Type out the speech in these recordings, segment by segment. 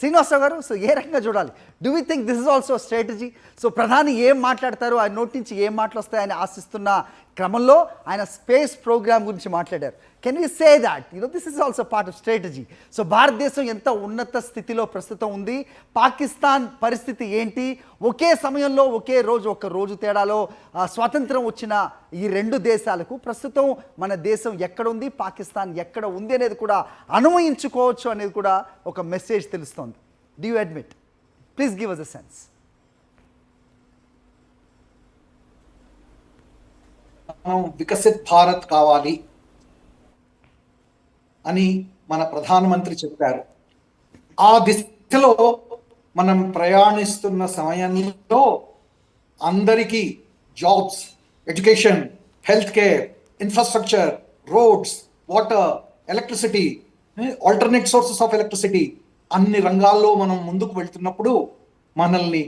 శ్రీనివాసరావు గారు, సో ఏ రకంగా చూడాలి? Do we think this is also strategy? So ప్రధాని ఏం మాట్లాడతారు, ఆయన నోటి నుంచి ఏం మాటలు వస్తాయని ఆశిస్తున్న క్రమంలో ఆయన స్పేస్ ప్రోగ్రామ్ గురించి మాట్లాడారు. Can you say that this is also part of strategy? So భారతదేశం ఎంత ఉన్నత స్థితిలో ప్రస్తుతం ఉంది, పాకిస్తాన్ పరిస్థితి ఏంటి, ఒకే సమయంలో ఒకే రోజు ఒక రోజు తేడాలో స్వాతంత్రం వచ్చిన ఈ రెండు దేశాలకు ప్రస్తుతం మన దేశం ఎక్కడ ఉంది, పాకిస్తాన్ ఎక్కడ ఉంది అనేది కూడా అన్వయించుకోవచ్చు అనేది కూడా ఒక మెసేజ్ తెలుస్తోంది. Do you admit? Please give us a sense. Viksit Bharat కావాలి అని మన ప్రధానమంత్రి చెప్పారు. ఆ దిశలో మనం ప్రయాణిస్తున్న సమయంలో అందరికీ jobs, education, health care, infrastructure, roads, water, electricity, alternate sources of electricity అన్ని రంగాల్లో మనం ముందుకు వెళ్తున్నప్పుడు మనల్ని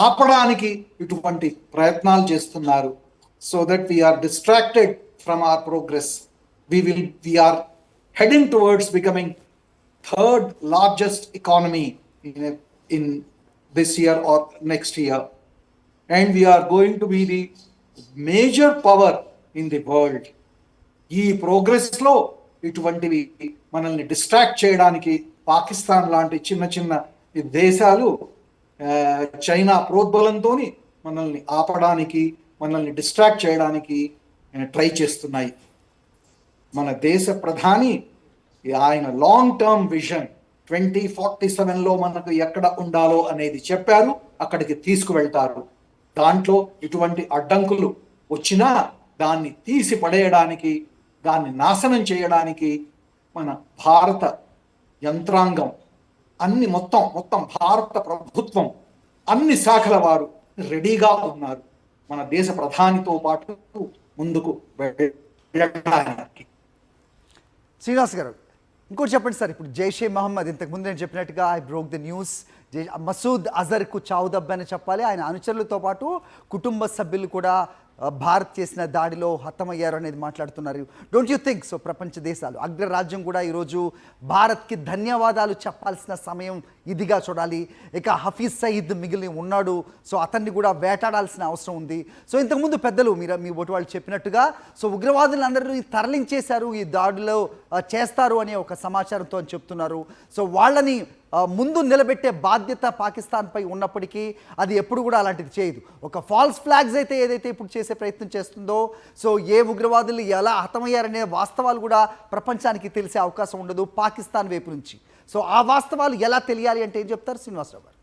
ఆపడానికి ఇటువంటి ప్రయత్నాలు చేస్తున్నారు. So that we are distracted from our progress. We are heading towards becoming third largest economy in this year or next year. And we are going to be the major power in the world. ఈ ప్రోగ్రెస్లో ఇటువంటివి మనల్ని distract చేయడానికి పాకిస్తాన్ లాంటి చిన్న చిన్న దేశాలు China ప్రోద్బలంతో మనల్ని ఆపడానికి, మనల్ని డిస్ట్రాక్ట్ చేయడానికి ట్రై చేస్తున్నాయి. మన దేశ ప్రధాని ఆయన లాంగ్ టర్మ్ విజన్ 2047లో మనకు ఎక్కడ ఉండాలో అనేది చెప్పారు, అక్కడికి తీసుకువెళ్తారు. దాంట్లో ఇటువంటి అడ్డంకులు వచ్చినా దాన్ని తీసి పడేయడానికి, దాన్ని నాశనం చేయడానికి మన భారత యంత్రాంగం అన్ని మొత్తం భారత ప్రభుత్వం అన్ని శాఖల వారు రెడీగా ఉన్నారు మన దేశ ప్రధానితో పాటు ముందుకు వెళ్ళడానికి. శ్రీనివాస్ గారు, ఇంకోటి చెప్పండి సార్. ఇప్పుడు జైషే మహమ్మద్, ఇంతకుముందు నేను చెప్పినట్టుగా I broke the news, Masood అజర్కు చావుదబ్బని చెప్పాలి. ఆయన అనుచరులతో పాటు కుటుంబ సభ్యులు కూడా భారత్ చేసిన దాడిలో హతమయ్యారు అనేది మాట్లాడుతున్నారు. డోంట్ యూ థింక్ సో ప్రపంచ దేశాలు, అగ్రరాజ్యం కూడా ఈరోజు భారత్కి ధన్యవాదాలు చెప్పాల్సిన సమయం ఇదిగా చూడాలి? ఇక హఫీజ్ సయీద్ మిగిలి ఉన్నాడు, సో అతన్ని కూడా వేటాడాల్సిన అవసరం ఉంది. సో ఇంతకుముందు పెద్దలు మీ ఓటు వాళ్ళు చెప్పినట్టుగా సో ఉగ్రవాదులందరినీ తరలించేశారు, ఈ దాడిలో చేస్తారు అనే ఒక సమాచారంతో అని చెప్తున్నారు. సో వాళ్ళని ముందు నిలబెట్టే బాధ్యత పాకిస్తాన్పై ఉన్నప్పటికీ అది ఎప్పుడు కూడా అలాంటిది చేయదు. ఒక ఫాల్స్ ఫ్లాగ్స్ అయితే ఏదైతే ఇప్పుడు చేసే ప్రయత్నం చేస్తుందో, సో ఏ ఉగ్రవాదులు ఎలా హతమయ్యారనే వాస్తవాలు కూడా ప్రపంచానికి తెలిసే అవకాశం ఉండదు పాకిస్తాన్ వైపు నుంచి. సో ఆ వాస్తవాలు ఎలా తెలియాలి అంటే ఏం చెప్తారు శ్రీనివాసరావు గారు?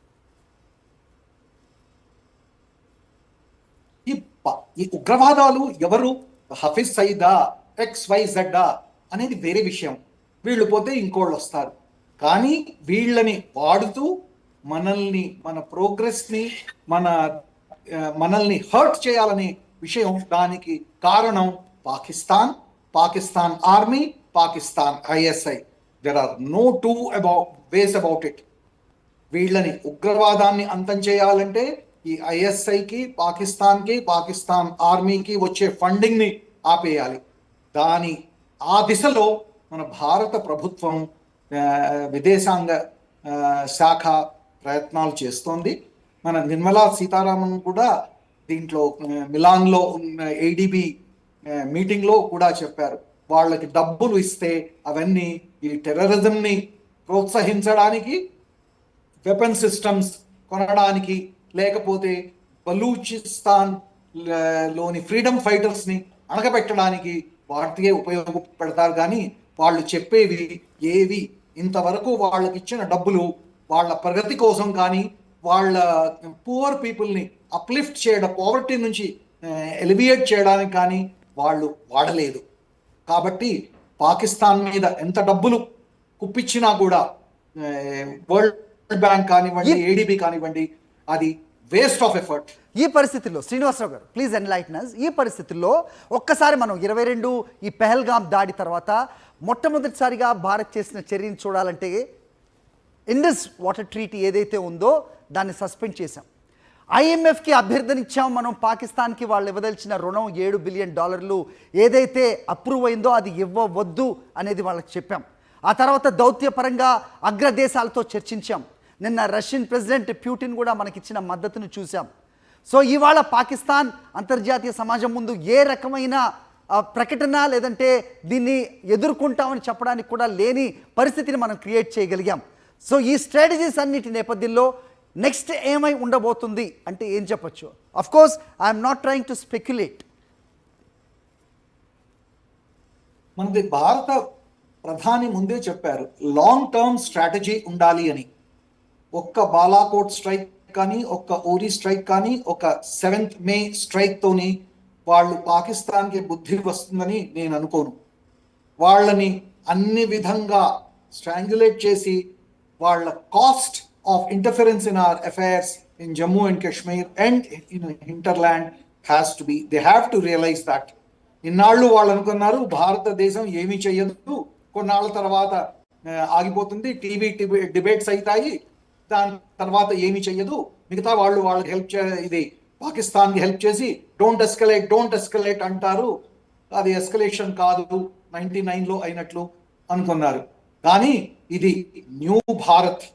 ఈ ఉగ్రవాదాలు ఎవరు, హఫీజ్ సయీదా, XYZ అనేది వేరే విషయం. వీళ్ళు పోతే ఇంకోళ్ళు వస్తారు. కానీ వీళ్ళని వాడుతూ మనల్ని, మన ప్రోగ్రెస్ని, మనల్ని హర్ట్ చేయాలనే విషయం, దానికి కారణం Pakistan army, Pakistan ISI. There are no two ways about it. వీళ్ళని ఉగ్రవాదాన్ని అంతం చేయాలంటే ఈ ISIకి, పాకిస్తాన్ ఆర్మీకి వచ్చే ఫండింగ్ని ఆపేయాలి. ఆ దిశలో మన భారత ప్రభుత్వం విదేశాంగ శాఖ ప్రయత్నాలు చేస్తోంది. మన నిర్మలా సీతారామన్ కూడా దీంట్లో మిలాన్లో ఉన్న ADB మీటింగ్లో కూడా చెప్పారు, వాళ్ళకి డబ్బులు ఇస్తే అవన్నీ ఈ టెర్రరిజంని ప్రోత్సహించడానికి, వెపన్ సిస్టమ్స్ కొనడానికి, లేకపోతే బలూచిస్తాన్ లోని ఫ్రీడమ్ ఫైటర్స్ని అణగపెట్టడానికి వాటికే ఉపయోగపెడతారు. కానీ వాళ్ళు చెప్పేవి ఏవి ఇంతవరకు వాళ్ళకి ఇచ్చిన డబ్బులు వాళ్ళ ప్రగతి కోసం కానీ, వాళ్ళ పూర్ పీపుల్ని అప్లిఫ్ట్ చేయడం, పావర్టీ నుంచి ఎలివియేట్ చేయడానికి కానీ వాళ్ళు వాడలేదు. కాబట్టి పాకిస్తాన్ మీద ఎంత డబ్బులు కుప్పించినా కూడా వరల్డ్ బ్యాంక్ కానివ్వండి, ADB కానివ్వండి, అది వేస్ట్ ఆఫ్ ఎఫర్ట్. ఈ పరిస్థితుల్లో శ్రీనివాసరావు గారు ప్లీజ్ ఎన్లైటన్ us. ఈ పరిస్థితుల్లో ఒక్కసారి మనం 22 ఈ పెహల్గాం దాడి తర్వాత మొట్టమొదటిసారిగా భారత్ చేసిన చర్యను చూడాలంటే ఇండస్ వాటర్ ట్రీటీ ఏదైతే ఉందో దాన్ని సస్పెండ్ చేశాం. IMFకి అభ్యర్థనిచ్చాం మనం, పాకిస్తాన్కి వాళ్ళు ఇవ్వదలిచిన రుణం $7 బిలియన్ ఏదైతే అప్రూవ్ అయిందో అది ఇవ్వవద్దు అనేది వాళ్ళకి చెప్పాం. ఆ తర్వాత దౌత్యపరంగా అగ్రదేశాలతో చర్చించాం. నిన్న రష్యన్ ప్రెసిడెంట్ ప్యూటిన్ కూడా మనకిచ్చిన మద్దతును చూసాం. సో ఇవాళ పాకిస్తాన్ అంతర్జాతీయ సమాజం ముందు ఏ రకమైన ప్రకటన లేదంటే దీన్ని ఎదుర్కొంటామని చెప్పడానికి కూడా లేని పరిస్థితిని మనం క్రియేట్ చేయగలిగాం. సో ఈ స్ట్రాటజీస్ అన్నిటి నేపథ్యంలో నెక్స్ట్ ఏమై ఉండబోతుంది అంటే ఏం చెప్పొచ్చు? Of course I'm not trying to speculate. మనది భారత ప్రధాని ముందే చెప్పారు లాంగ్ టర్మ్ స్ట్రాటజీ ఉండాలి అని. ఒక్క బాలాకోట్ స్ట్రైక్ కానీ, ఒక్క ఓరి స్ట్రైక్ కానీ, ఒక 7th మే స్ట్రైక్ తోని వాళ్ళు పాకిస్తాన్కి బుద్ధి వస్తుందని నేను అనుకోను. వాళ్ళని అన్ని విధంగా స్ట్రాంగులేట్ చేసి వాళ్ళ cost of interference in our affairs in Jammu and Kashmir and in hinterland has to be, they have to realise that. ఇన్నాళ్ళు వాళ్ళు అనుకున్నారు భారతదేశం ఏమీ చెయ్యదు, కొన్నాళ్ళ తర్వాత ఆగిపోతుంది, టీవీ డిబేట్స్ అవుతాయి, దాని తర్వాత ఏమీ చెయ్యదు, మిగతా వాళ్ళు వాళ్ళకి ఇది పాకిస్తాన్కి హెల్ప్ చేసి డోంట్ ఎస్కలేట్ అంటారు. అది ఎస్కలేషన్ కాదు, 99లో అయినట్లు అనుకున్నారు. కానీ ఇది న్యూ భారత్,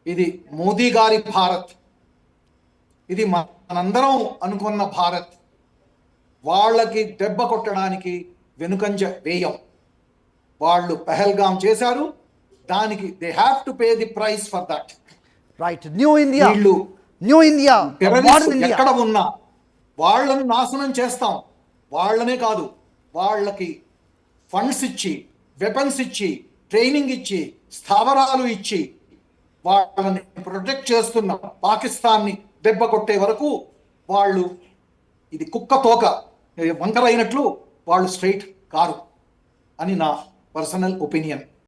ఇది మోదీ గారి భారత్, ఇది మనందరం అనుకున్న భారత్. వాళ్ళకి దెబ్బ కొట్టడానికి వెనుకంజ వేయం. వాళ్ళు పెహల్గాం చేశారు, దానికి they have to pay the price for that. Right, new India, వీళ్ళు న్యూ ఇండియా ఎక్కడ ఉన్నా వాళ్ళను నాశనం చేస్తాం. వాళ్ళనే కాదు, వాళ్ళకి ఫండ్స్ ఇచ్చి, వెపన్స్ ఇచ్చి, ట్రైనింగ్ ఇచ్చి, స్థావరాలు ఇచ్చి వాళ్ళని ప్రొటెక్ట్ చేస్తున్న పాకిస్తాన్ని దెబ్బ కొట్టే వరకు వాళ్ళు ఇది కుక్క తోక వంకర అయినట్లు వాళ్ళు స్ట్రైట్ కారు అని నా పర్సనల్ ఒపీనియన్.